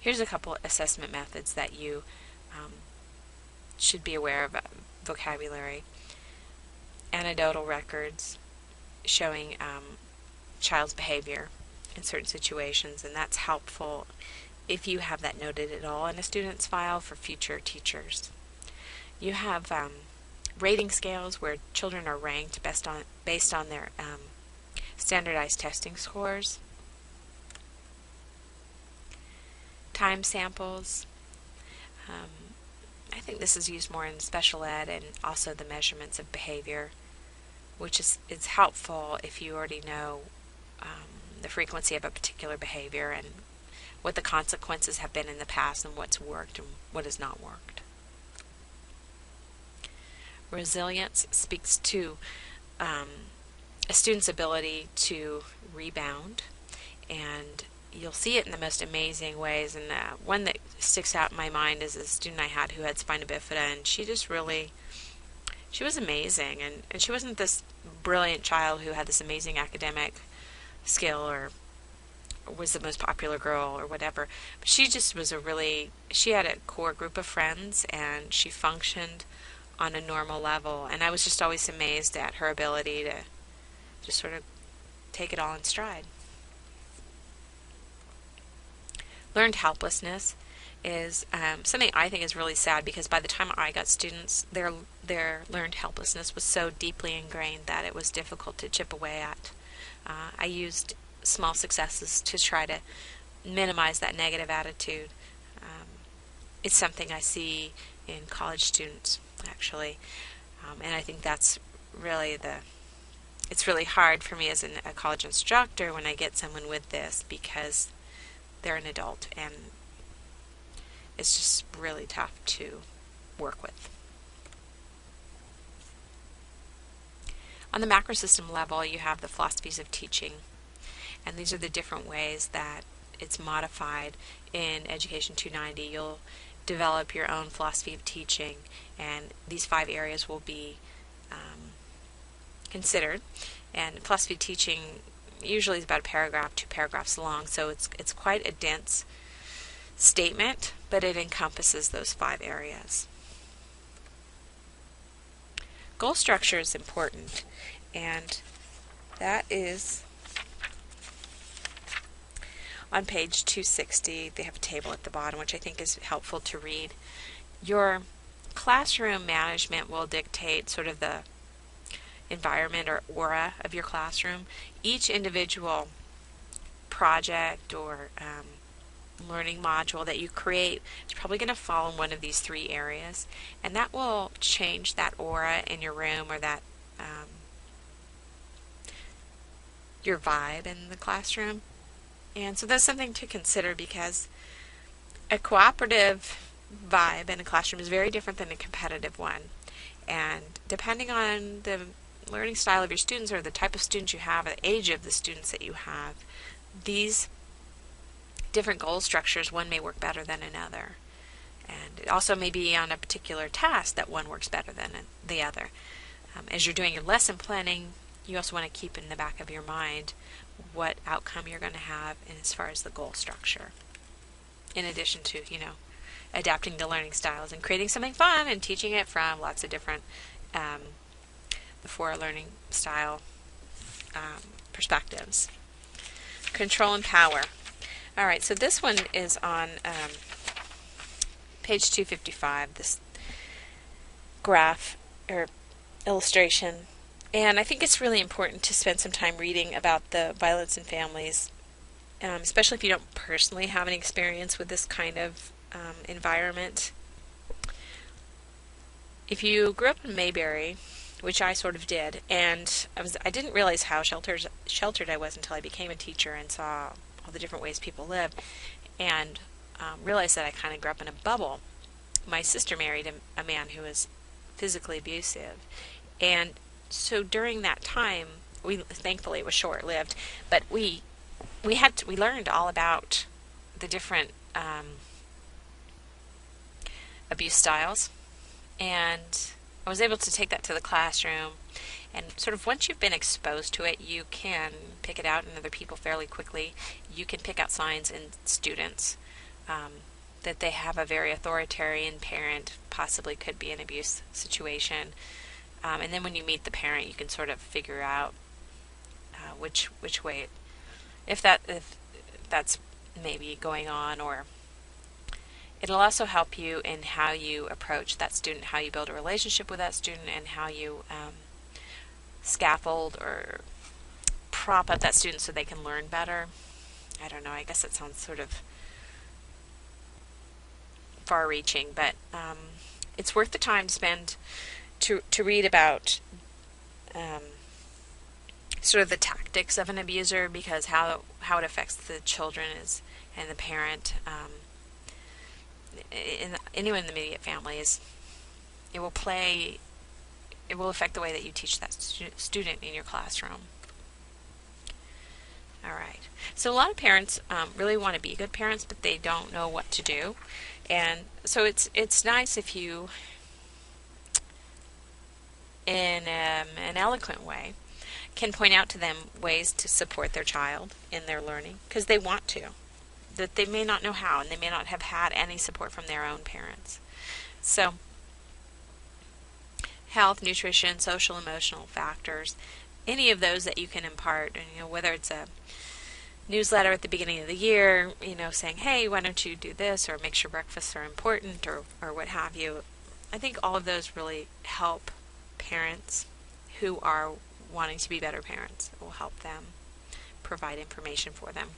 Here's a couple assessment methods that you should be aware of. Vocabulary, anecdotal records showing child's behavior in certain situations, and that's helpful if you have that noted at all in a student's file for future teachers. You have rating scales where children are ranked based on their standardized testing scores. Time samples. I think this is used more in special ed, and also the measurements of behavior, which is helpful if you already know the frequency of a particular behavior and what the consequences have been in the past and what's worked and what has not worked. Resilience speaks to a student's ability to rebound, and you'll see it in the most amazing ways. And one that sticks out in my mind is a student I had who had spina bifida, and she was amazing, and she wasn't this brilliant child who had this amazing academic skill or was the most popular girl or whatever, but she just was she had a core group of friends, and she functioned on a normal level, and I was just always amazed at her ability to just sort of take it all in stride. Learned helplessness is something I think is really sad, because by the time I got students, their learned helplessness was so deeply ingrained that it was difficult to chip away at. I used small successes to try to minimize that negative attitude. It's something I see in college students, actually, and I think that's really it's really hard for me as a college instructor when I get someone with this, because they're an adult and it's just really tough to work with. On the macrosystem level, you have the philosophies of teaching, and these are the different ways that it's modified in Education 290. You'll develop your own philosophy of teaching, and these 5 areas will be considered. And philosophy of teaching usually is about a paragraph, 2 paragraphs long, so it's quite a dense statement, but it encompasses those 5 areas. Goal structure is important, and that is on page 260. They have a table at the bottom, which I think is helpful to read. Your classroom management will dictate sort of the environment or aura of your classroom. Each individual project or learning module that you create is probably going to fall in one of these 3 areas, and that will change that aura in your room, or that your vibe in the classroom. And so that's something to consider, because a cooperative vibe in a classroom is very different than a competitive one, and depending on the learning style of your students, or the type of students you have, or the age of the students that you have, these different goal structures, one may work better than another. And it also may be on a particular task that one works better than the other. As you're doing your lesson planning, you also want to keep in the back of your mind what outcome you're going to have as far as the goal structure, in addition to, adapting to learning styles and creating something fun and teaching it from lots of different the 4 learning style perspectives. Control and power. All right, so this one is on page 255, this graph or illustration. And I think it's really important to spend some time reading about the violence in families, especially if you don't personally have any experience with this kind of environment. If you grew up in Mayberry, which I sort of did, and I didn't realize how sheltered I was until I became a teacher and saw all the different ways people live, and realized that I kind of grew up in a bubble. My sister married a man who was physically abusive, and so during that time, thankfully it was short-lived, but we learned all about the different abuse styles, and I was able to take that to the classroom, and sort of once you've been exposed to it, you can pick it out in other people fairly quickly. You can pick out signs in students that they have a very authoritarian parent, possibly could be an abuse situation. And then when you meet the parent, you can sort of figure out which way, if that's maybe going on, or it'll also help you in how you approach that student, how you build a relationship with that student, and how you scaffold or prop up that student so they can learn better. I don't know, I guess it sounds sort of far-reaching, but it's worth the time spent to read about sort of the tactics of an abuser, because how it affects the children and the parent, anyone in the immediate family, it will affect the way that you teach that student in your classroom. All right. So a lot of parents really want to be good parents, but they don't know what to do. And so it's nice if you, in an eloquent way, can point out to them ways to support their child in their learning, because they want to, that they may not know how, and they may not have had any support from their own parents. So health, nutrition, social, emotional factors, any of those that you can impart, and whether it's a newsletter at the beginning of the year, saying, hey, why don't you do this, or make sure breakfasts are important, or what have you. I think all of those really help parents who are wanting to be better parents. It will help them, provide information for them.